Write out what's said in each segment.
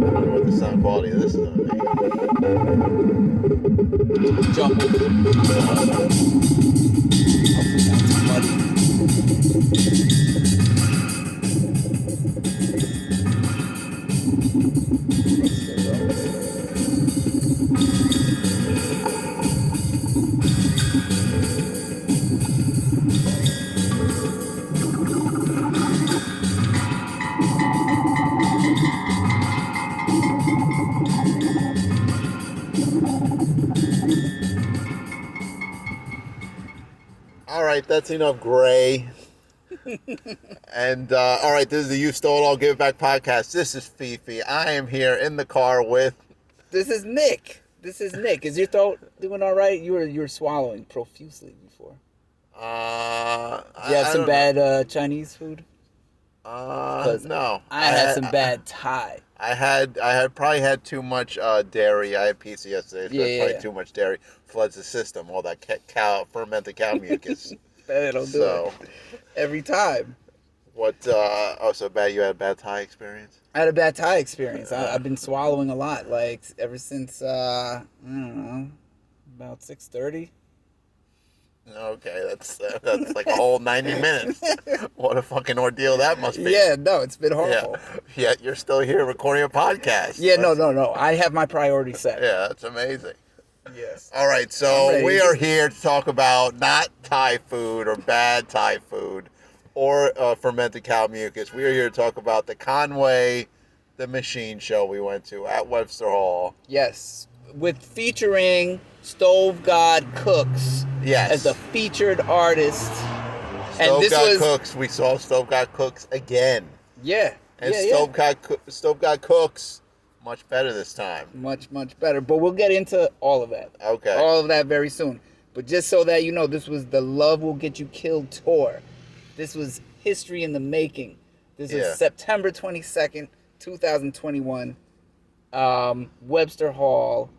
wonder what the sound quality of this is gonna be. Jumbled. Hopefully not too muddy. All right, that's enough gray. And all right, this is the You Stole It All, Give It Back podcast. This is Fifi. I am here in the car with. This is Nick. Is your throat doing all right? You were swallowing profusely before. You have some bad Chinese food? No. I had some bad Thai. I had probably had too much dairy. I had pizza yesterday, so probably too much dairy floods the system. All that fermented cow mucus. That'll do it. Every time. What? So bad. You had a bad Thai experience? I had a bad Thai experience. I've been swallowing a lot, like ever since I don't know, about 6:30. Okay, that's like a whole 90 minutes. What a fucking ordeal that must be. Yeah, no, it's been horrible. Yeah, you're still here recording a podcast. Yeah, no. I have my priorities set. Yeah, that's amazing. Yes. All right, so we are here to talk about not Thai food or bad Thai food or fermented cow mucus. We are here to talk about the Conway, the machine show we went to at Webster Hall. Yes, featuring Stove God Cooks. Yes. As the featured artist. Cooks. We saw Stove God Cooks again. Yeah. And Stove God Cooks, much better this time. Much better. But we'll get into all of that. Okay. All of that very soon. But just so that you know, this was the Love Will Get You Killed tour. This was history in the making. This was September 22nd, 2021. Webster Hall.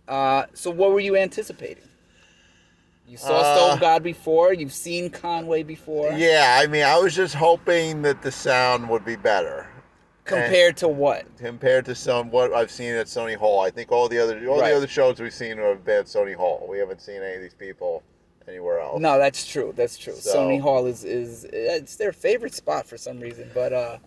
So what were you anticipating? You saw Stove God before. You've seen Conway before. Yeah, I mean, I was just hoping that the sound would be better. Compared to what? Compared to what I've seen at Sony Hall. I think all the other shows we've seen have been at Sony Hall. We haven't seen any of these people anywhere else. No, that's true. So, Sony Hall is it's their favorite spot for some reason. But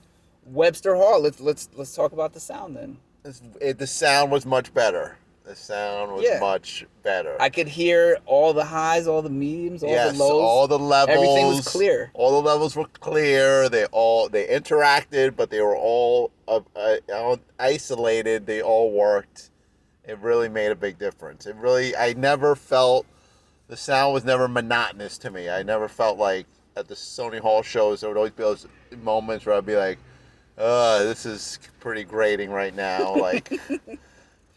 Webster Hall. Let's talk about the sound then. The sound was much better. The sound was much better. I could hear all the highs, all the mediums, all the lows. All the levels. Everything was clear. All the levels were clear. They interacted, but they were all isolated. They all worked. It really made a big difference. I never felt, the sound was never monotonous to me. I never felt like at the Sony Hall shows, there would always be those moments where I'd be like, this is pretty grating right now. Like...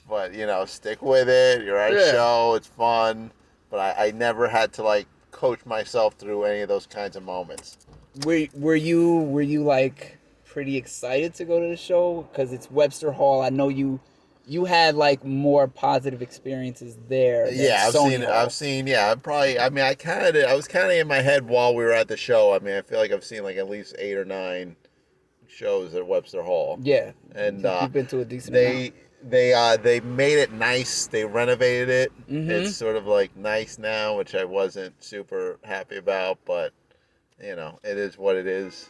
But, stick with it. You're at a show. It's fun. But I never had to, like, coach myself through any of those kinds of moments. Were you like, pretty excited to go to the show? Because it's Webster Hall. I know you had, like, more positive experiences there than I've seen, I was kind of in my head while we were at the show. I mean, I feel like I've seen, like, at least 8 or 9 shows at Webster Hall. Yeah. And you've been to a decent amount. They made it nice. They renovated it. Mm-hmm. It's sort of like nice now, which I wasn't super happy about, but it is what it is.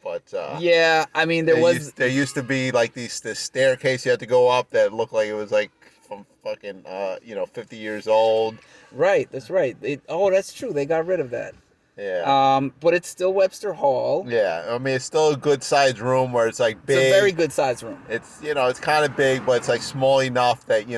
But I mean, there used to be like this staircase you had to go up that looked like it was like from fucking 50 years old. Right, that's right. That's true. They got rid of that. Yeah. But it's still Webster Hall. Yeah, I mean, it's still a good sized room where it's like big. It's a very good sized room. It's it's kind of big, but it's like small enough that you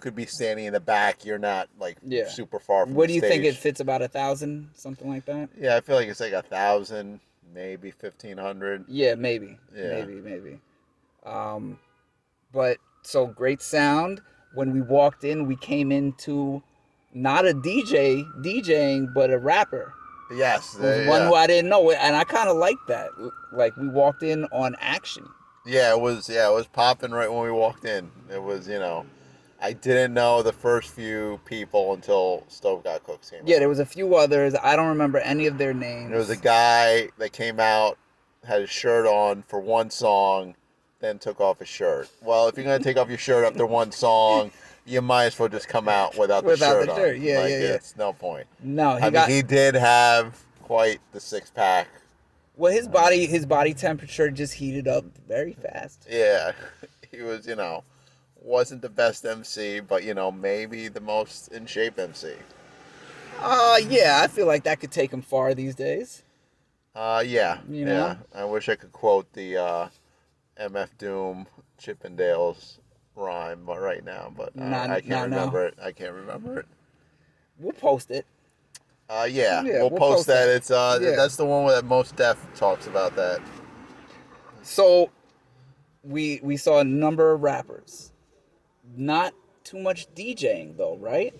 could be standing in the back. You're not like super far from. What the do you stage. think? It fits about 1,000, something like that. Yeah, I feel like it's like 1,000, maybe 1,500. Yeah, maybe. Yeah. Maybe. But so great sound. When we walked in, we came into. Not a DJing, but a rapper. Yes. One who I didn't know. And I kind of liked that. Like, we walked in on action. Yeah, it was popping right when we walked in. It was, I didn't know the first few people until Stove Got Cooks came Yeah, out. there was a few others. I don't remember any of their names. There was a guy that came out, had his shirt on for one song, then took off his shirt. Well, if you're going to take off your shirt after one song, you might as well just come out without the shirt on. Yeah, like, yeah, yeah. It's no point. No, he did have quite the six-pack. Well, his body temperature just heated up very fast. Yeah, he was, wasn't the best MC, but, maybe the most in shape MC. Yeah, I feel like that could take him far these days. Yeah. You know? Yeah. I wish I could quote the MF Doom Chippendales rhyme right now, but I can't remember it. I can't remember it. We'll post it. Yeah, we'll post that. It's that's the one that Most Def talks about that. So we saw a number of rappers. Not too much DJing though, right?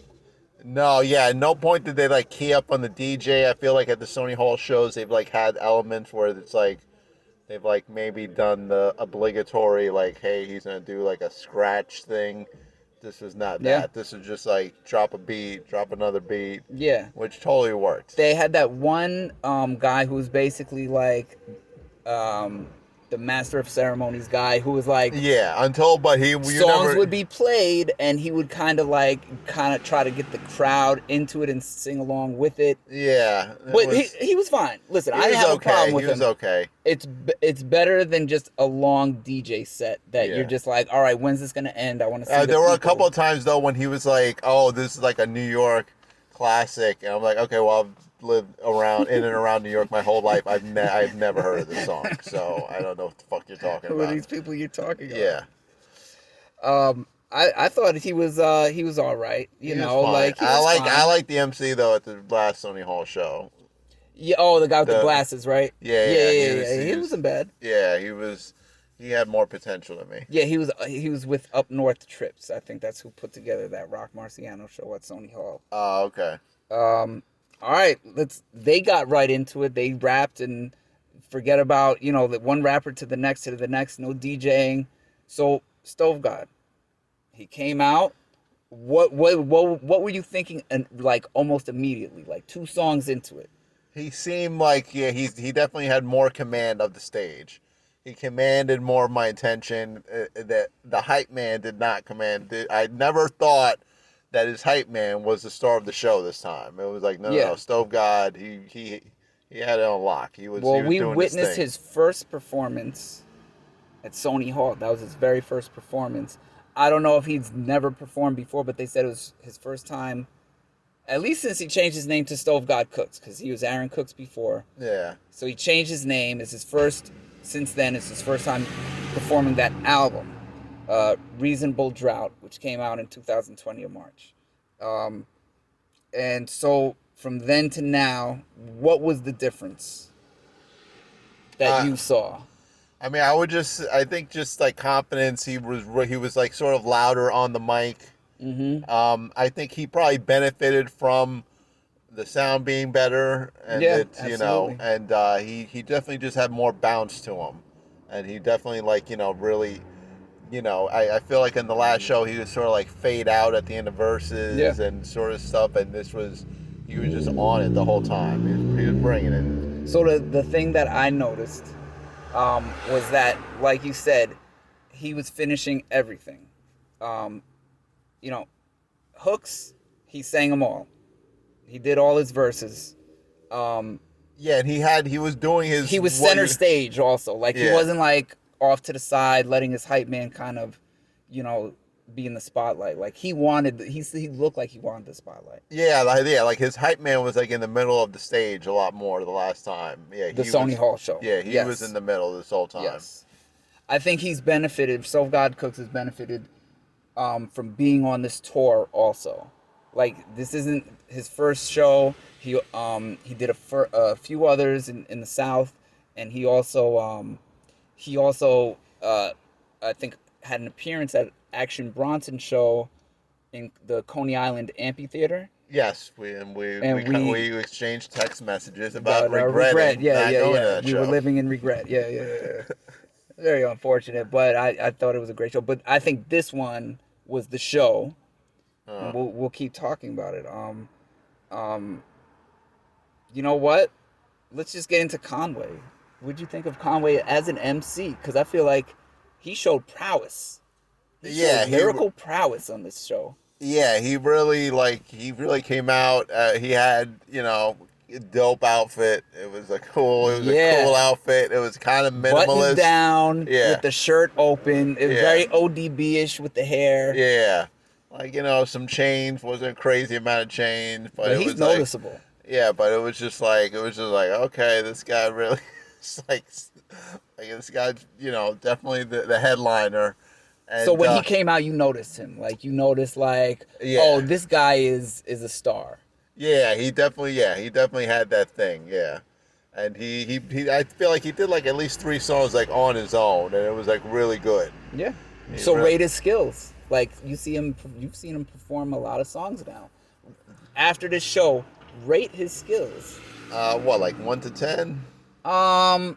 No, yeah, at no point did they like key up on the DJ. I feel like at the Sony Hall shows they've like had elements where it's like they've like maybe done the obligatory like, hey, he's gonna do like a scratch thing. This was not that. Yeah. This was just like drop a beat, drop another beat. Yeah. Which totally worked. They had that one guy who was basically like the master of ceremonies guy who was like songs would be played and he would kind of try to get the crowd into it and sing along with it. Yeah, but he was fine. Listen, I didn't have a problem with him. He was okay. It's better than just a long DJ set that you're just like, all right, when's this gonna end? I want to see. There were a couple of times though when he was like, oh, this is like a New York classic, and I'm like, okay, well, I've lived in and around New York my whole life. I've never heard of this song, so I don't know what the fuck you're talking about. Who are these people you're talking about? Yeah. I thought he was all right. I like the MC though at the last Sony Hall show. Yeah. Oh, the guy with the glasses, right? Yeah. He wasn't bad. Yeah, he had more potential than me. Yeah, he was with Up North Trips. I think that's who put together that Rock Marciano show at Sony Hall. Oh, okay. All right, they got right into it. They rapped and forget about, the one rapper to the next, no DJing. So Stove God, he came out. What were you thinking? And like almost immediately, like 2 songs into it, he seemed like he definitely had more command of the stage. He commanded more of my attention. That the hype man did not command. I never thought that his hype man was the star of the show this time. It was like no, Stove God. He had it on lock. He was. Well, we witnessed his first performance at Sony Hall. That was his very first performance. I don't know if he's never performed before, but they said it was his first time. At least since he changed his name to Stove God Cooks, because he was Aaron Cooks before. Yeah. So he changed his name. Since then, it's his first time performing that album. Reasonable Drought, which came out in 2020 of March. And so from then to now, what was the difference that you saw? I mean, I think just like confidence. He was like sort of louder on the mic. Mm-hmm. I think he probably benefited from the sound being better, and absolutely. He definitely just had more bounce to him, and he definitely really. I feel like in the last show he was sort of like fade out at the end of verses and sort of stuff, and he was just on it the whole time. He was bringing it. So the thing that I noticed was that, like you said, he was finishing everything. Hooks, he sang them all. He did all his verses. And he was doing his. He was center stage also. He wasn't like off to the side, letting his hype man kind of, be in the spotlight. Like he looked like he wanted the spotlight. Like his hype man was like in the middle of the stage a lot more the last time. Yeah, the Sony Hall show. Yeah, he was in the middle this whole time. Yes, I think he's benefited. Stove God Cooks has benefited from being on this tour also. Like this isn't his first show. He did a few others in the South, and he also I think had an appearance at Action Bronson show in the Coney Island Amphitheater. Yes, we exchanged text messages about regret. We were living in regret. Yeah. Very unfortunate, but I thought it was a great show. But I think this one was the show. and we'll keep talking about it. Um, you know what? Let's just get into Conway. What'd you think of Conway as an MC? Because I feel like he showed prowess. He showed lyrical prowess on this show. Yeah, he really came out. He had, a dope outfit. It was a cool outfit. It was kind of minimalist. Buttoned down with the shirt open. It was very ODB-ish with the hair. Yeah. Like, some chains, wasn't a crazy amount of chains, but he's noticeable. But it was just like, okay, this guy really, it's like this guy's, definitely the headliner. And, so when he came out, you noticed him. Like, you noticed, oh, this guy is a star. Yeah, he definitely had that thing, yeah. And he I feel like he did like at least 3 songs like on his own, and it was like really good. Yeah. So rate his skills. Like, you've seen him perform a lot of songs now. After this show, rate his skills. What, like 1 to 10? No,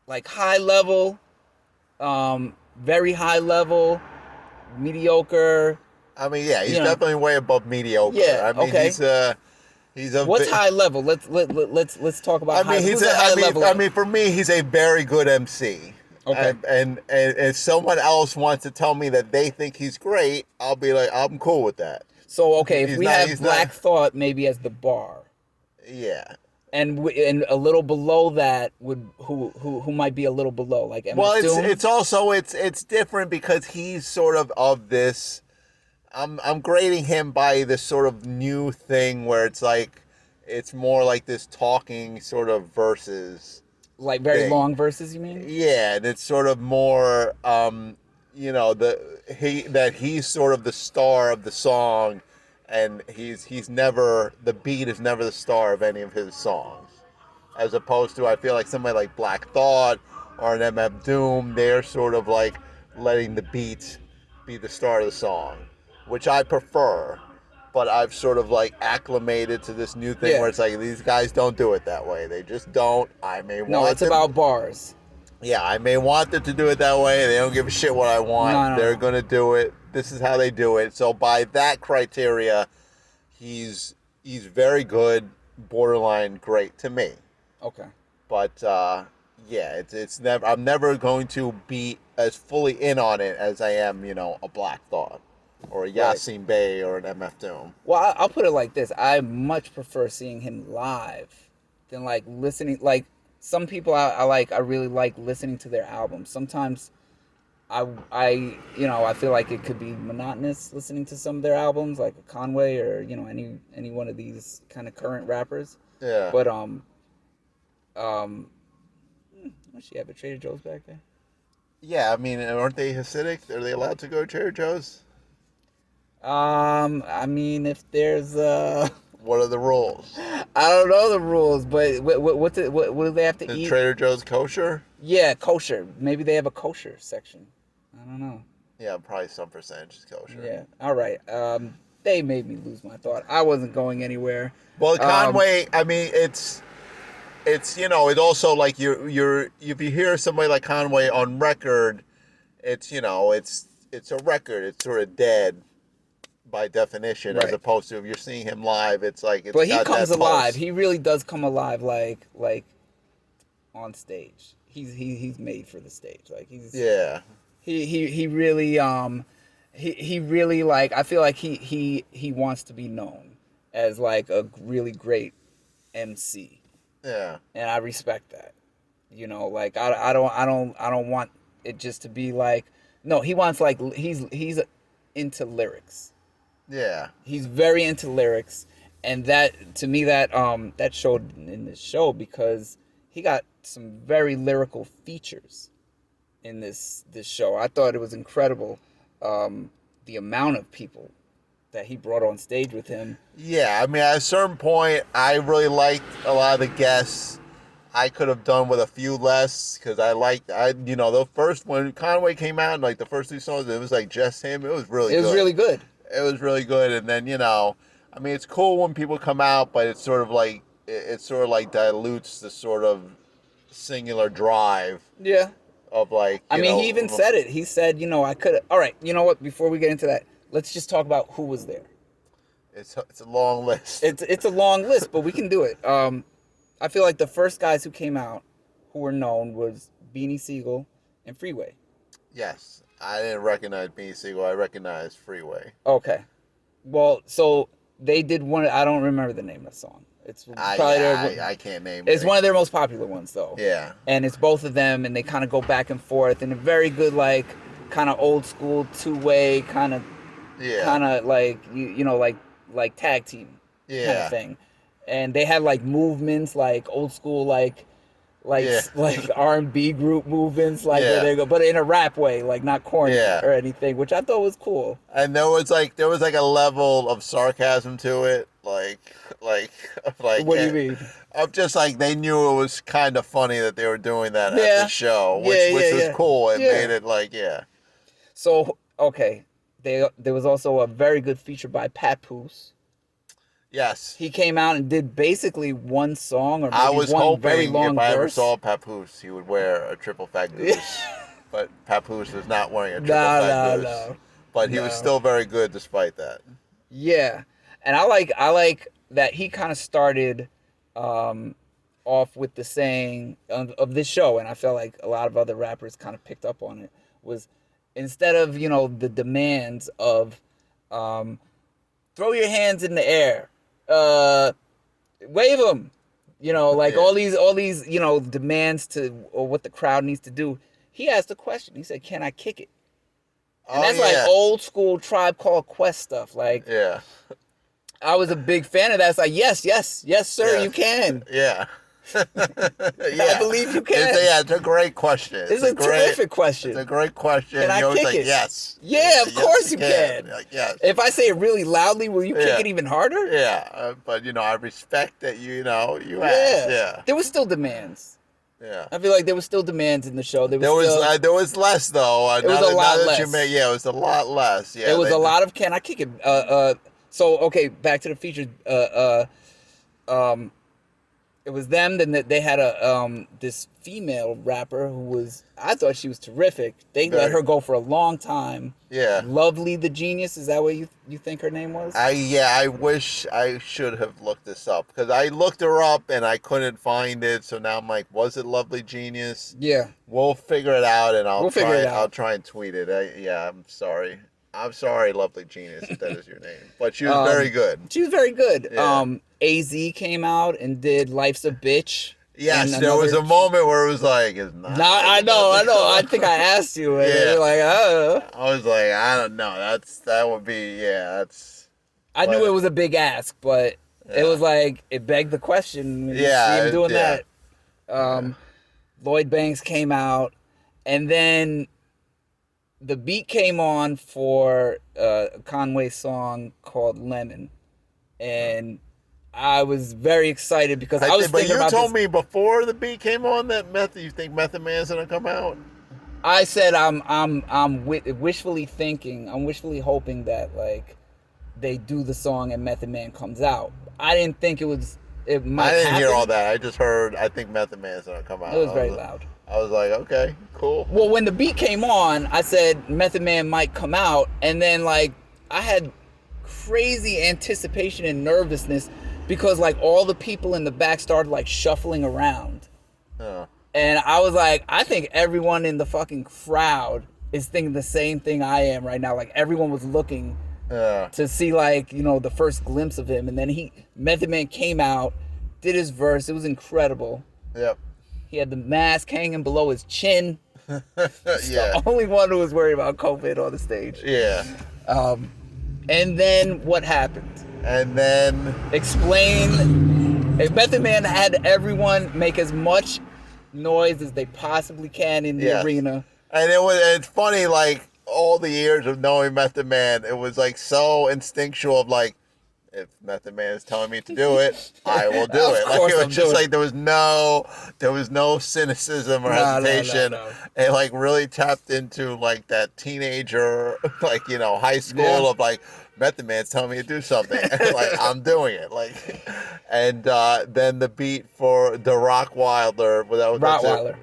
like high level, very high level, mediocre. I mean, yeah, he's definitely way above mediocre. Yeah, I mean, okay. he's a. What's high level? Let's talk about. I mean, for me, he's a very good MC. Okay. And if someone else wants to tell me that they think he's great, I'll be like, I'm cool with that. So okay, if we have Black Thought maybe as the bar. Yeah. And a little below that who might be a little below, like MF Well, Doom? it's also different because he's sort of this. I'm grading him by this sort of new thing where it's like it's more like this talking sort of verses. Like very long verses, you mean? Yeah, and it's sort of more he's sort of the star of the song. And he's never, the beat is never the star of any of his songs. As opposed to, I feel like somebody like Black Thought or an MF Doom, they're sort of like letting the beat be the star of the song, which I prefer. But I've sort of like acclimated to this new thing where it's like, these guys don't do it that way. They just don't. No, it's about bars. Yeah, I may want them to do it that way. They don't give a shit what I want. They're going to do it. This is how they do it. So by that criteria, he's very good, borderline great to me. Okay. But it's never. I'm never going to be as fully in on it as I am, a Black Thought or a Yasin Bey or an MF Doom. Well, I'll put it like this: I much prefer seeing him live than like listening. Like some people, I really like listening to their albums. Sometimes. I feel like it could be monotonous listening to some of their albums, like Conway or any one of these kind of current rappers. Yeah. But does she have a Trader Joe's back there? Yeah, I mean, aren't they Hasidic? Are they allowed to go to Trader Joe's? I mean, if there's What are the rules? I don't know the rules, but what do they have to eat? Trader Joe's kosher? Yeah, kosher. Maybe they have a kosher section. I don't know. Yeah, probably some percentage is kosher. Yeah. All right. They made me lose my thought. I wasn't going anywhere. Well, Conway, I mean, it's also like if you hear somebody like Conway on record, it's a record. It's sort of dead by definition, as opposed to if you're seeing him live, it's like it's. But he comes alive. He really does come alive, like on stage. He's made for the stage. Like he's He really he really like I feel like he wants to be known as like a really great MC. Yeah. And I respect that. Like I don't want it just to be like no, he wants like he's into lyrics. Yeah. He's very into lyrics, and that to me that showed in this show because he got some very lyrical features in this show. I thought it was incredible, the amount of people that he brought on stage with him. Yeah, I mean, at a certain point, I really liked a lot of the guests. I could have done with a few less because the first when Conway came out and like the first 2 songs, it was like just him. It was really good. Really good. It was really good, and then I mean, it's cool when people come out, but it's sort of like dilutes the sort of singular drive. Yeah. of like. I mean, he even said it. He said, I could. All right, you know what? Before we get into that, let's just talk about who was there. It's a long list. It's a long list, but we can do it. I feel like the first guys who came out who were known was Beanie Sigel and Freeway. Yes, I didn't recognize Beanie Sigel. I recognized Freeway. Okay, well, so they did one. I don't remember the name of the song. It's probably I can't name it. It's one of their most popular ones, though. Yeah. And it's both of them, and they kind of go back and forth, and a very good, like, kind of old school two-way kind of, like like tag team kind of thing. And they had like movements, like old school, like R&B group movements, like where they go, but in a rap way, like not corny or anything, which I thought was cool. And there was like a level of sarcasm to it, like. What do you mean? Of just like they knew it was kind of funny that they were doing that at the show, which was cool. It made it like So okay, there was also a very good feature by Papoose. Yes. He came out and did basically one song or maybe I was one hoping very long if I ever verse. saw Papoose, he would wear a triple fat goose. But Papoose was not wearing a triple fat goose. No. But he was still very good despite that. Yeah. And I like that he kind of started off with the saying of this show, and I felt like a lot of other rappers kind of picked up on it, was instead of, the demands of throw your hands in the air, wave them, all these, demands to or what the crowd needs to do. He asked a question. He said, "Can I kick it?" And that's like old school Tribe Called Quest stuff. Like, I was a big fan of that. It's like, yes, sir, you can. Yeah. I believe you can. It's a great question. It's a terrific question. It's a great question. Can I kick it? Yes. Yeah, of course you can. Like, yes. If I say it really loudly, will you kick it even harder? Yeah, but I respect that you asked. Yeah. There was still demands. Yeah. I feel like there was still demands in the show. There was less though. It was a lot less. It was a lot less. Yeah. It was a lot of can I kick it? So okay, back to the features. It was them. Then they had this female rapper who I thought she was terrific. They let her go for a long time. Yeah. Lovely the Genius. Is that what you think her name was? I wish I should have looked this up because I looked her up and I couldn't find it. So now I'm like, was it Lovely Genius? Yeah. We'll figure it out and I'll try and tweet it. I'm sorry. I'm sorry, Lovely Genius, if that is your name. But she was very good. She was very good. Yeah. AZ came out and did Life's a Bitch. Yes, there was a moment where it was like, it's not. I know. I think I asked you, and you were like, oh. I was like, I don't know. That would be, that's. I knew it was a big ask, but it was like, it begged the question. When you see him doing that. Lloyd Banks came out, and then the beat came on for a Conway song called Lemon, and I was very excited because I was thinking about this. But you told me before the beat came on that you think Method Man's gonna come out? I said I'm wishfully thinking, I'm wishfully hoping that like they do the song and Method Man comes out. I didn't think it might I didn't happen. hear all that. I just heard I think Method Man's gonna come out. It was very loud. I was like, okay, cool. Well, when the beat came on, I said Method Man might come out, and then like I had crazy anticipation and nervousness because like all the people in the back started like shuffling around. And I was like, I think everyone in the fucking crowd is thinking the same thing I am right now. Like everyone was looking to see like, the first glimpse of him. And then Method Man came out, did his verse. It was incredible. Yep. He had the mask hanging below his chin. The only one who was worried about COVID on the stage. Yeah. And then what happened? And then explain. If Method Man had everyone make as much noise as they possibly can in the arena. And it's funny, like all the years of knowing Method Man, it was like so instinctual of like, if Method Man is telling me to do it, I will do Of it. Like course it was I'm just doing like there was no cynicism or hesitation. No. It like really tapped into like that teenager, like high school Yeah. of like Method Man's telling me to do something, and like I'm doing it. Like, and then the beat for the Rockwilder, Rottweiler.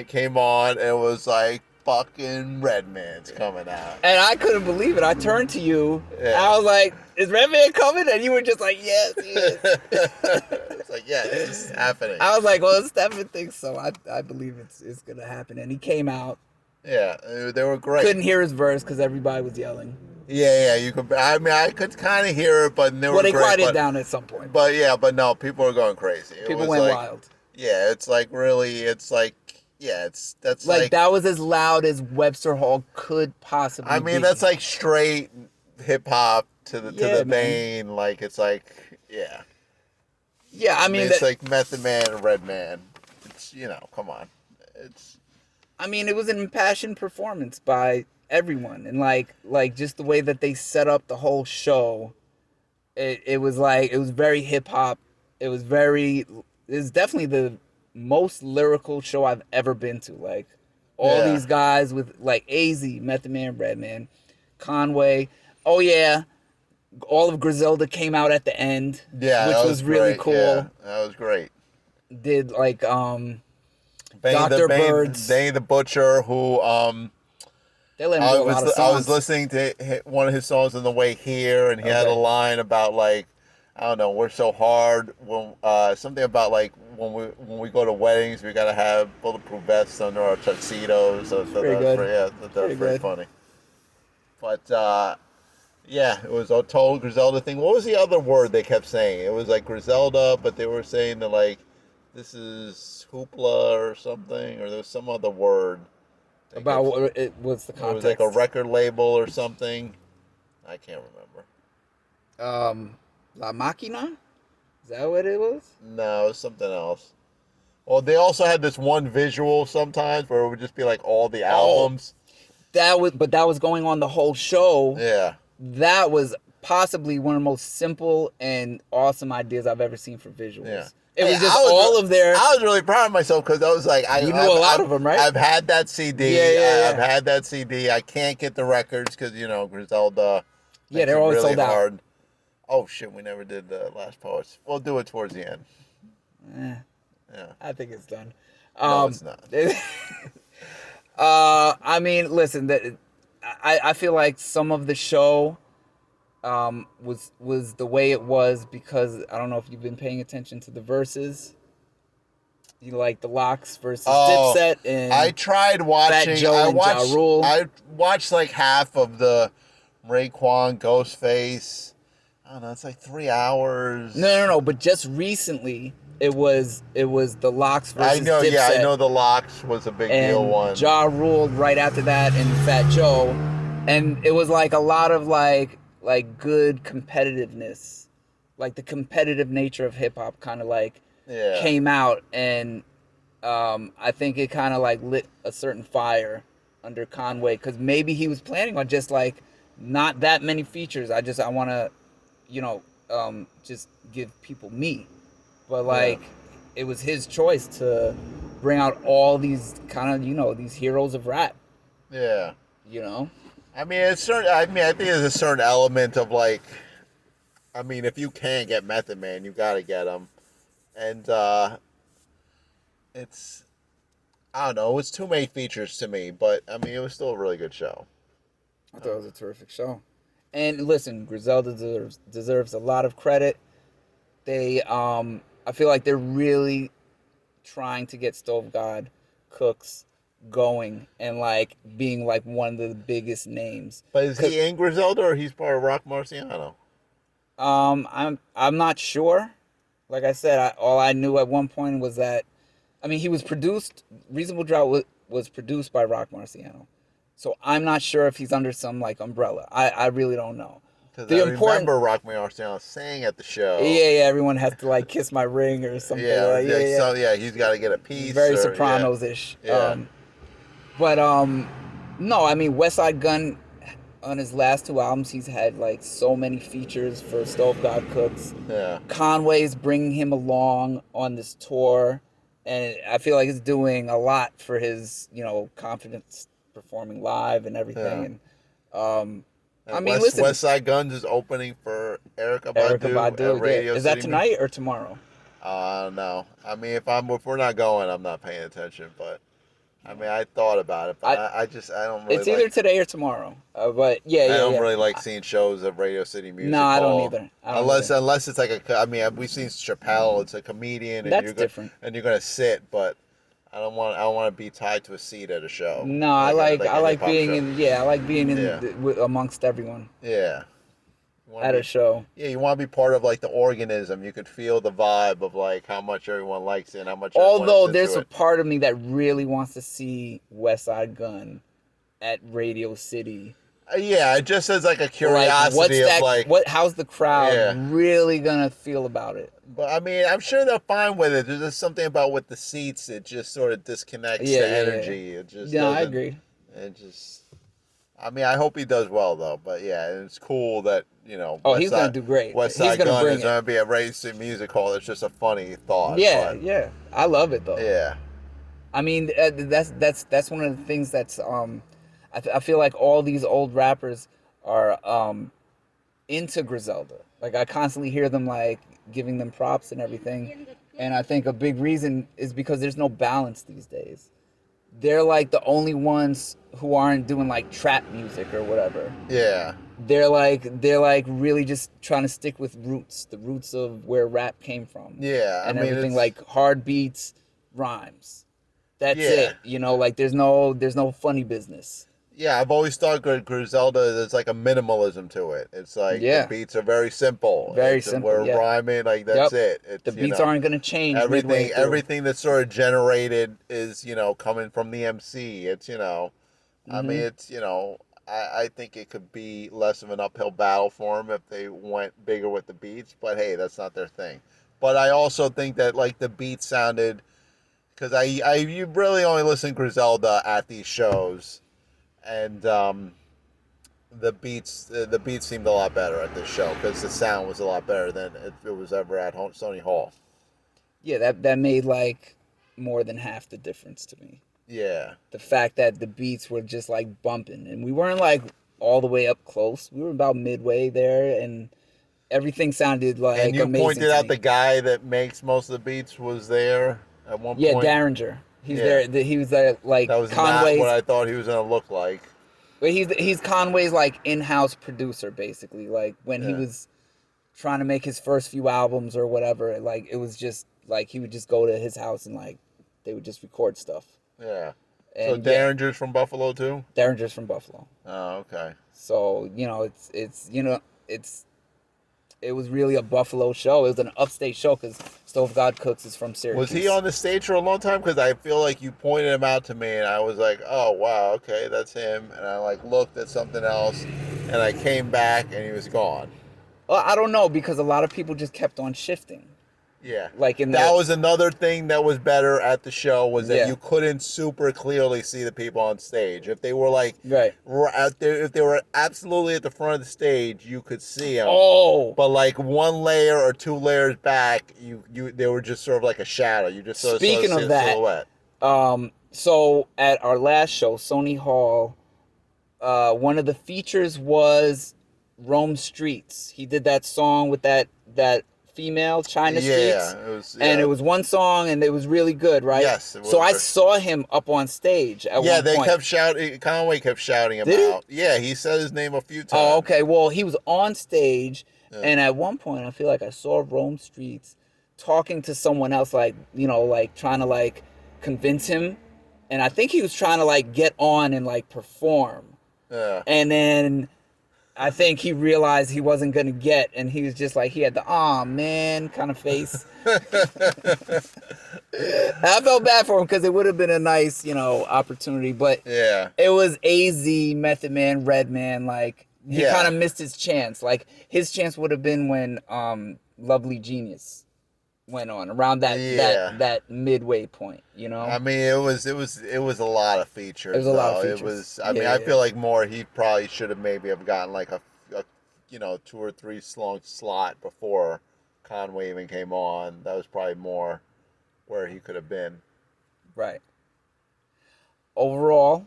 came on. And it was like fucking Redman's coming out. And I couldn't believe it. I turned to you. Yeah. I was like, "Is Redman coming?" And you were just like, "Yes, he is." It's like, yeah, this is happening. I was like, "Well, Stefan thinks so. I believe it's gonna happen." And he came out. Yeah, they were great. Couldn't hear his verse because everybody was yelling. Yeah, you could. I mean, I could kind of hear it, but they were they great. quieted down at some point. But no, people were going crazy. People went wild. Yeah, it's like really, it's like, yeah, that's like that was as loud as Webster Hall could possibly. I mean, be. that's like straight hip hop to the man. vein. Like it's like, yeah. Yeah, I mean it's like Method Man and Redman. It's come on, it's. I mean, it was an impassioned performance by everyone, and like just the way that they set up the whole show. It was very hip hop. It was definitely the most lyrical show I've ever been to. Like all these guys with like AZ, Method Man, Redman, Conway. Oh yeah, all of Griselda came out at the end. Yeah, which was really cool. Yeah, that was great. Did like Dr. Birds, Benny the Butcher, who they let him do a lot of songs. I was listening to one of his songs on the way here, and he had a line about like, I don't know, we're so hard when something about like when we go to weddings, we gotta have bulletproof vests under our tuxedos. So pretty good. That was pretty funny. But yeah, it was a total Griselda thing. What was the other word they kept saying? It was like Griselda, but they were saying that like this is hoopla or something, or there was some other word. About what it was the context. It was like a record label or something. I can't remember. La Máquina? Is that what it was? No, it was something else. Well, they also had this one visual sometimes where it would just be like all the albums. That was going on the whole show. Yeah. That was possibly one of the most simple and awesome ideas I've ever seen for visuals. Yeah. It was just all of their... I was really proud of myself because I was like... You knew a lot of them, right? I've had that CD. Yeah. I've had that CD. I can't get the records because, Griselda... Yeah, they're always really sold out. Hard. Oh, shit, we never did the Last Poets. We'll do it towards the end. Yeah. I think it's done. No, it's not. I mean, listen, I feel like some of the show... was the way it was because I don't know if you've been paying attention to the verses. You like the Locks versus Dipset and I tried watching. Fat Joe and Ja Rule. I watched like half of the Raekwon Ghostface. I don't know. It's like 3 hours. No. But just recently, it was the Locks versus Dipset. Yeah, I know the Locks was a big deal one. Ja Rule right after that, and Fat Joe, and it was like a lot of like good competitiveness, like the competitive nature of hip hop kind of like came out, and I think it kind of like lit a certain fire under Conway because maybe he was planning on just like not that many features. I want to, just give people me, but like it was his choice to bring out all these kind of these heroes of rap. Yeah. I mean, I think there's a certain element of like, I mean, if you can't get Method Man, you gotta get him, and it's, I don't know, it's too many features to me, but I mean, it was still a really good show. I thought it was a terrific show, and listen, Griselda deserves a lot of credit. They, I feel like they're really trying to get Stove God, Cooks going and like being like one of the biggest names. But is he in Griselda or he's part of Rock Marciano? I'm not sure. Like I said, all I knew at one point was that, I mean, he was produced. Reasonable Drought was produced by Rock Marciano, so I'm not sure if he's under some like umbrella. I really don't know. Because I remember Rock Marciano saying at the show. Yeah, everyone has to like kiss my ring or something. So he's got to get a piece. Very Sopranos-ish. Yeah. But no, I mean Westside Gunn on his last 2 albums, he's had like so many features for Stove God Cooks. Yeah. Conway's bringing him along on this tour, and I feel like it's doing a lot for his, confidence performing live and everything. Yeah. And I mean, listen, Westside Gunn is opening for Erykah Badu at Radio Is that City tonight or tomorrow? No. I mean, if we're not going, I'm not paying attention. But I mean, I thought about it, but I don't really. It's either today or tomorrow. But I don't really like seeing shows of Radio City Music No, Hall. I don't either. Unless it's like I mean, we've seen Chappelle. It's a comedian, and that's different. And you're gonna sit, but I don't want to be tied to a seat at a show. No, I like being in amongst everyone. Yeah. At a show. Yeah, you want to be part of like the organism. You could feel the vibe of like how much everyone likes it and how much. Although there's a part of me that really wants to see Westside Gunn at Radio City. Yeah, it just as like a curiosity how's the crowd really gonna feel about it? But I mean, I'm sure they're fine with it. There's just something about with the seats, it just sort of disconnects the energy. Yeah. It just I agree. I mean, I hope he does well though. But yeah, it's cool that he's gonna do great. Westside Gunn is gonna be at Radio City Music Hall. It's just a funny thought. Yeah. I love it though. Yeah. I mean, that's one of the things that's I feel like all these old rappers are into Griselda. Like I constantly hear them like giving them props and everything, and I think a big reason is because there's no balance these days. They're like the only ones who aren't doing like trap music or whatever. Yeah. They're like really just trying to stick with the roots of where rap came from. Yeah, and everything like hard beats, rhymes. That's it. Like there's no funny business. Yeah, I've always thought Griselda, there's like a minimalism to it. It's like the beats are very simple. We're rhyming, like that's it. It's, the beats aren't going to change. Everything that's sort of generated is, coming from the MC. It's, I mean, it's, I think it could be less of an uphill battle for them if they went bigger with the beats. But hey, that's not their thing. But I also think that like the beats sounded, because you really only listen to Griselda at these shows. And the beats seemed a lot better at this show because the sound was a lot better than it was ever at Sony Hall. Yeah, that made like more than half the difference to me. Yeah. The fact that the beats were just like bumping, and we weren't like all the way up close. We were about midway there, and everything sounded like amazing. And you pointed out the guy that makes most of the beats was there at one point. Yeah, Derringer. He's there. He was like that was Conway's, not what I thought he was gonna look like. But he's Conway's like in-house producer basically. Like when he was trying to make his first few albums or whatever, like it was just like he would just go to his house and like they would just record stuff. Yeah. And so Derringer's from Buffalo too? Derringer's from Buffalo. Oh, okay. So it was really a Buffalo show. It was an upstate show because Stove God Cooks is from Syracuse. Was he on the stage for a long time? Because I feel like you pointed him out to me, and I was like, oh, wow, okay, that's him. And I like looked at something else, and I came back, and he was gone. Well, I don't know, because a lot of people just kept on shifting. Yeah. That was another thing that was better at the show was that you couldn't super clearly see the people on stage. If they were like out there, if they were absolutely at the front of the stage, you could see them. Oh. But like one layer or two layers back, they were just sort of like a shadow. You just sort of see a silhouette. So at our last show, Sony Hall, one of the features was Rome Streets. He did that song with that female China Streets, and it was one song, and it was really good, right? Yes. It was so I saw him up on stage at one point. Yeah, they kept shouting. Conway kept shouting him out. Yeah, he said his name a few times. Oh, okay. Well, he was on stage, and at one point, I feel like I saw Rome Streets talking to someone else, like trying to like convince him, and I think he was trying to like get on and like perform. Yeah. And then I think he realized he wasn't going to get, and he was just like, he had the, aw, man, kind of face. I felt bad for him because it would have been a nice, opportunity, but it was AZ, Method Man, Redman, like, he kind of missed his chance. Like, his chance would have been when Lovely Genius went on around that Yeah. that midway point, you know. I mean, it was a lot of features. It was a lot of though. features. It was. I Yeah, mean, yeah, I yeah. feel like more. He probably should have maybe have gotten like a 2 or 3 long slot before Conway even came on. That was probably more where he could have been. Right. Overall,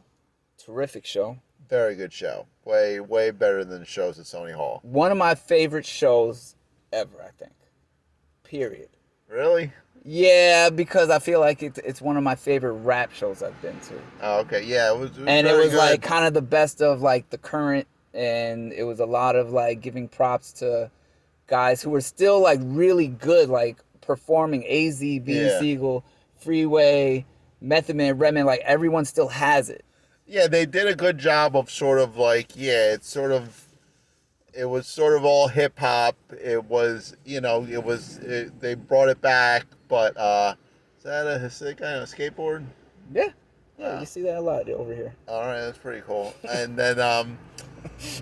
terrific show. Very good show. Way better than shows at Sony Hall. One of my favorite shows ever, I think. Period. Really? Yeah, because I feel like it's one of my favorite rap shows I've been to. Oh, okay. Yeah, it was And it very was good. like kind of the best of like the current, and it was a lot of like giving props to guys who were still like really good, like performing. AZ, Beanie, Sigel, Freeway, Method Man, Redman, like everyone still has it. Yeah, they did a good job of sort of like, it was sort of all hip hop. It was, they brought it back, but is that a guy on a skateboard? Yeah. Wow. You see that a lot over here. All right, that's pretty cool. And then,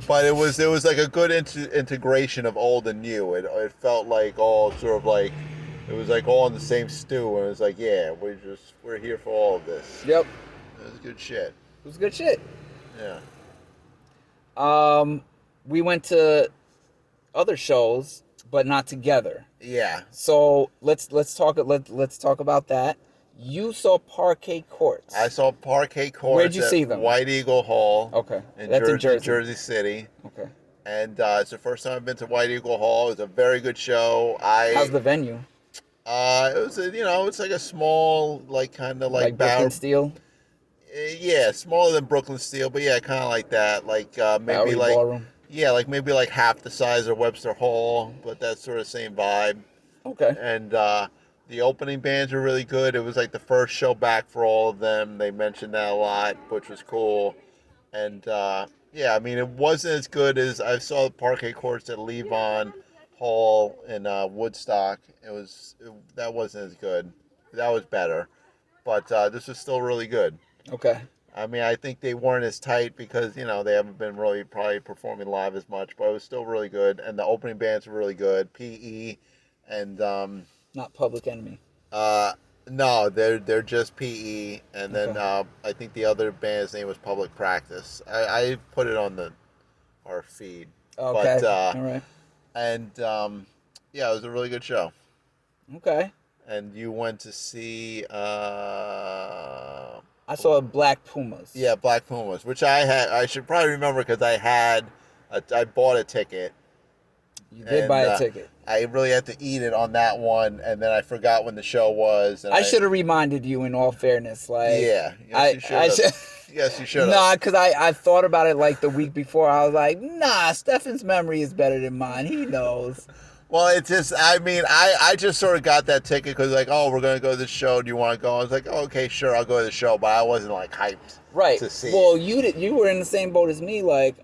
but it was like a good integration of old and new. It felt like all sort of like, it was like all in the same stew, and it was like, yeah, we're here for all of this. Yep. It was good shit. It was good shit. Yeah. We went to other shows, but not together. Yeah. So let's talk about that. You saw Parquet Courts. I saw Parquet Courts. Where'd you at see them? White Eagle Hall. Okay. That's in Jersey. Jersey City. Okay. And it's the first time I've been to White Eagle Hall. It was a very good show. How's the venue? It was it's like a small, like kind of like Brooklyn Steel. Yeah, smaller than Brooklyn Steel, but yeah, kind of like that. Like maybe Bowery like Ballroom. Yeah, like maybe like half the size of Webster Hall, but that sort of same vibe. Okay. And the opening bands were really good. It was like the first show back for all of them. They mentioned that a lot, which was cool. And yeah, I mean, it wasn't as good as I saw the Parquet Courts at Levon Hall in Woodstock. That wasn't as good. That was better, but this was still really good. Okay. I mean, I think they weren't as tight because they haven't been really probably performing live as much, but it was still really good. And the opening bands were really good. PE and not Public Enemy. No, they're just PE, and then Okay. I think the other band's name was Public Practice. I put it on our feed. Okay. But, all right. And yeah, it was a really good show. Okay. And you went to see I saw Black Pumas. Yeah, Black Pumas, which I should probably remember because I bought a ticket. You did buy a ticket. I really had to eat it on that one, and then I forgot when the show was. And I should have reminded you, in all fairness. Like, yeah, yes, you should have. Yes, you should have. Nah, because I thought about it like the week before. I was like, nah, Stefan's memory is better than mine. He knows. Well, it's just, I mean, I just sort of got that ticket because, like, oh, we're going to go to this show. Do you want to go? I was like, oh, okay, sure, I'll go to the show. But I wasn't, like, hyped to see Well, it. you were in the same boat as me. Like,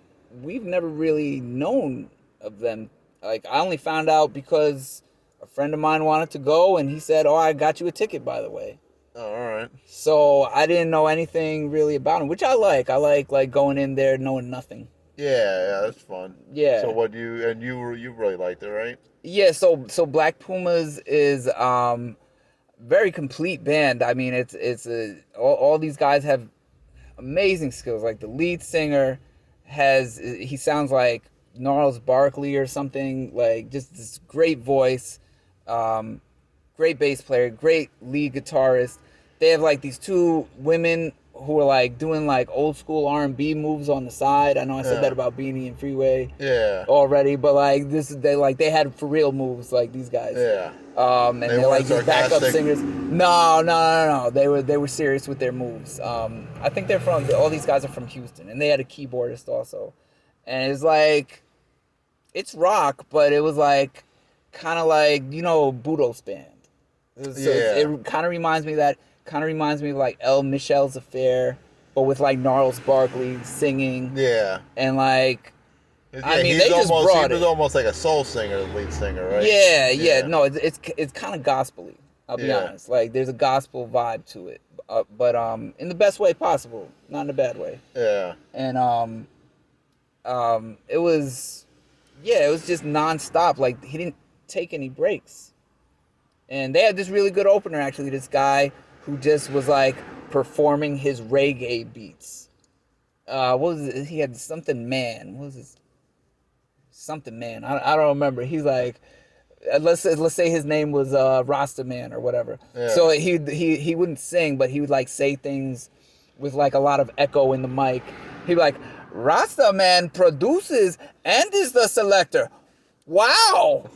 we've never really known of them. Like, I only found out because a friend of mine wanted to go, and he said, oh, I got you a ticket, by the way. Oh, all right. So I didn't know anything really about him, which I like. I like going in there knowing nothing. Yeah, that's fun. Yeah. So you really liked it, right? Yeah, so Black Pumas is very complete band. I mean, all these guys have amazing skills. Like the lead singer he sounds like Gnarls Barkley or something. Like just this great voice, great bass player, great lead guitarist. They have like these two women who are like doing like old school R&B moves on the side. I know I said that about Beanie and Freeway already, but like they had for real moves, like these guys. Yeah. And they're like these backup singers. No. They were serious with their moves. I think all these guys are from Houston, and they had a keyboardist also. And it's like, it's rock, but it was like kind of like, Budo's band. It kind of reminds me of that. Kind of reminds me of like El Michel's Affair, but with like Gnarls Barkley singing. Yeah. And like, I mean, he was almost like a soul singer, lead singer, right? Yeah. No, it's kind of gospel-y. I'll be honest. Like, there's a gospel vibe to it, but in the best way possible, not in a bad way. Yeah. And it was just nonstop. Like, he didn't take any breaks. And they had this really good opener, actually. This guy who just was like performing his reggae beats. What was it? He had something man. What was his something man? I don't remember. He's like, let's say his name was Rasta Man or whatever. Yeah. So he wouldn't sing, but he would like say things with like a lot of echo in the mic. He'd be like, Rasta Man produces and is the selector. Wow.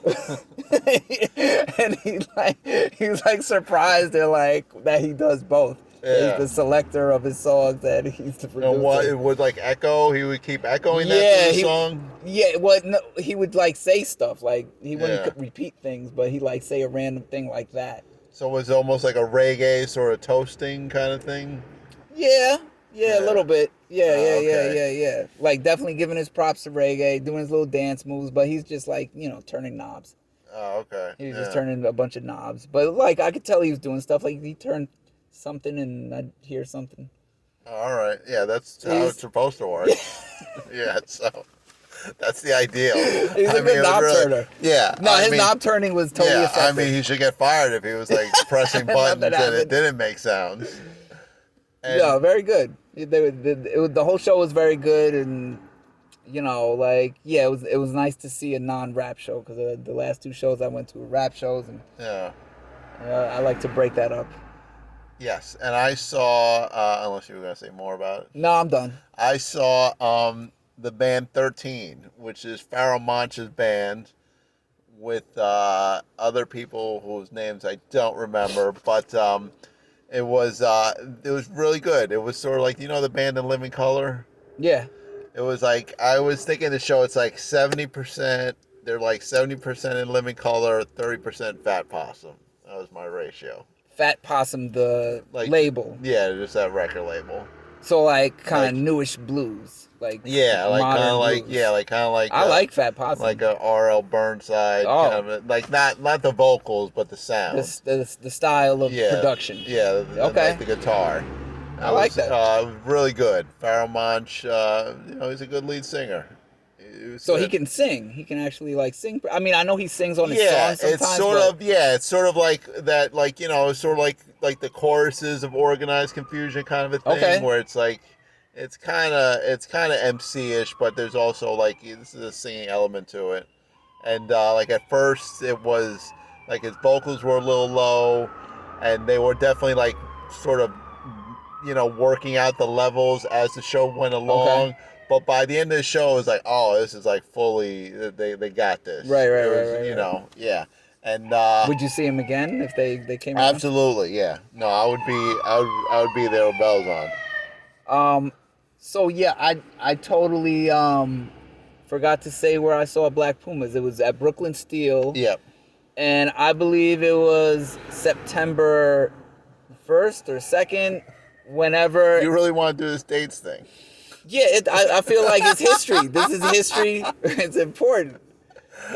And he's like surprised they're like that he does both. Yeah. He's the selector of his songs and he's the producer. And what it would like echo? He would keep echoing that through the song? Yeah, well, no, he would like say stuff. Like he wouldn't repeat things, but he like say a random thing like that. So it was almost like a reggae sort of toasting kind of thing? Yeah, a little bit. Yeah. Like definitely giving his props to reggae, doing his little dance moves, but he's just like, turning knobs. Oh, okay. He was just turning a bunch of knobs. But like I could tell he was doing stuff like he turned something and I'd hear something. All right. Yeah, that's how it's supposed to work. Yeah, so that's the ideal. He's a good knob turner. Yeah. No, his knob turning was totally effective. I mean, he should get fired if he was like pressing buttons and it didn't make sounds. And yeah, very good. The whole show was very good, and it was nice to see a non-rap show because the last two shows I went to were rap shows, and I like to break that up. Yes, and I saw unless you were gonna say more about it. No, I'm done. I saw the band 13, which is Pharoah Monch's band, with other people whose names I don't remember, but it was really good. It was sort of like, the band In Living Color? Yeah. It was like, I was thinking the show, it's like 70%, they're like 70% In Living Color, 30% Fat Possum. That was my ratio. Fat Possum, the label. Yeah, just that record label. So like kind of newish blues, like kind of like I like Fat Possum, like a R.L. Burnside kind of like not the vocals but the sound, the style of production. Yeah, like the guitar. I like that. Really good. Pharoah Monch, he's a good lead singer. So he can sing. He can actually like sing. I mean, I know he sings on his songs sometimes. It's sort of like that, like it's sort of like the choruses of Organized Confusion kind of a thing, where it's like it's kind of MC-ish, but there's also like this is a singing element to it, and like at first it was like his vocals were a little low, and they were definitely like sort of working out the levels as the show went along. Okay. But by the end of the show, it was like, oh, this is like fully, they got this. Right. Yeah. And would you see him again if they came out? Absolutely, yeah. No, I would be there with bells on. So yeah, I totally forgot to say where I saw Black Pumas. It was at Brooklyn Steel. Yep. And I believe it was September 1st or 2nd, whenever. You really want to do this dates thing? Yeah, I feel like it's history. This is history. It's important.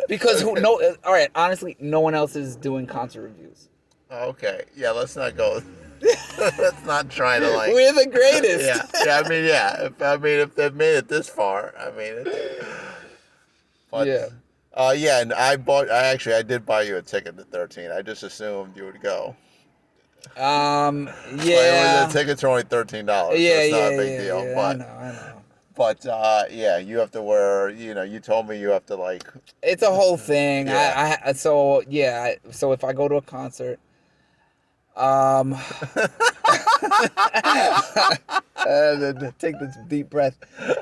Because all right, honestly, no one else is doing concert reviews. Okay. Yeah, let's not go. Let's not try to like. We're the greatest. If they've made it this far, and I did buy you a ticket to 13. I just assumed you would go. The tickets are only $13. So it's not a big deal. Yeah, but I know. But you have to wear. You told me you have to like. It's a whole thing. Yeah. So if I go to a concert, take this deep breath.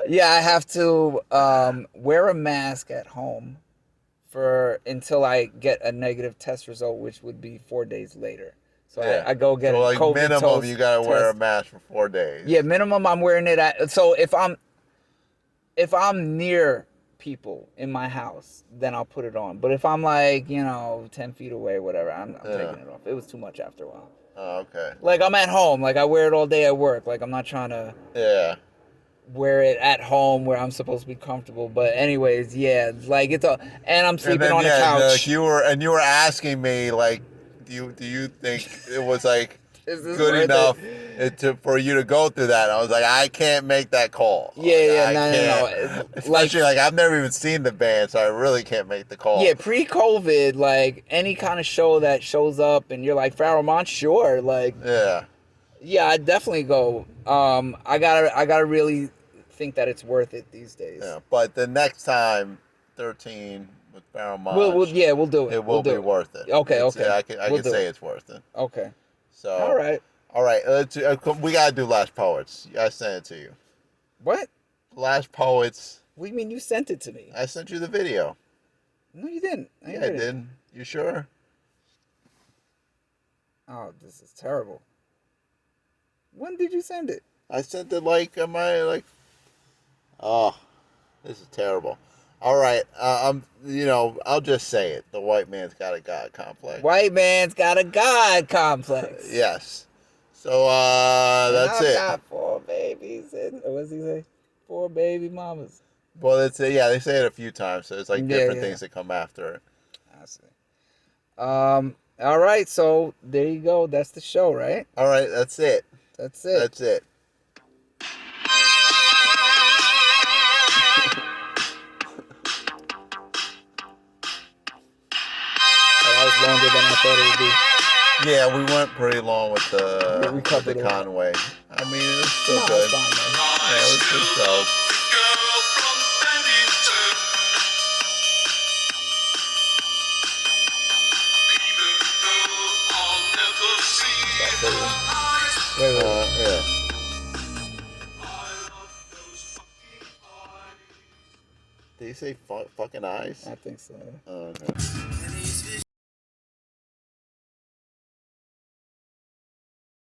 Yeah, I have to wear a mask at home until I get a negative test result, which would be 4 days later. So I go get a COVID minimum, you gotta wear a test. mask for 4 days. Yeah, minimum. I'm wearing it so if I'm near people in my house, then I'll put it on. But if I'm like 10 feet away, whatever, I'm taking it off. It was too much after a while. Oh, okay. Like I'm at home, like I wear it all day at work. Like I'm not trying to wear it at home where I'm supposed to be comfortable. But anyways, like and I'm sleeping on a couch. You were asking me like. Do you think it was like Is this good worth enough it? for you to go through that. I was like, I can't make that call. Yeah, Like, no. Especially like I've never even seen the band, so I really can't make the call. Yeah, pre-COVID, like any kind of show that shows up and you're like Pharoah Monch, sure, like yeah, I'd definitely go. I gotta really think that it's worth it these days. Yeah, but the next time, 13 with Pharoah Monch, we'll do it. It will be worth it. Okay, okay. yeah, I can say it's worth it. Okay. So all right. Let's. We gotta do Last Poets. I sent it to you. What? Last Poets. What do you mean you sent it to me? I sent you the video. No, you didn't. I did. You sure? Oh, this is terrible. When did you send it? I sent it oh, this is terrible. All right, I'll just say it. The white man's got a God complex. White man's got a God complex. Yes. So that's it. I got 4 babies. What does he say? 4 baby mamas. Well, they say it a few times. So it's like different things that come after it. I see. All right. So there you go. That's the show, right? All right. That's it. That's it. That's it. That was longer than I thought it would be. Yeah, we went pretty long with the Conway. I mean, it was still good. It's fine, man. Yeah, it was good show. Wait. Yeah. Did he say fucking eyes? I think so. Okay.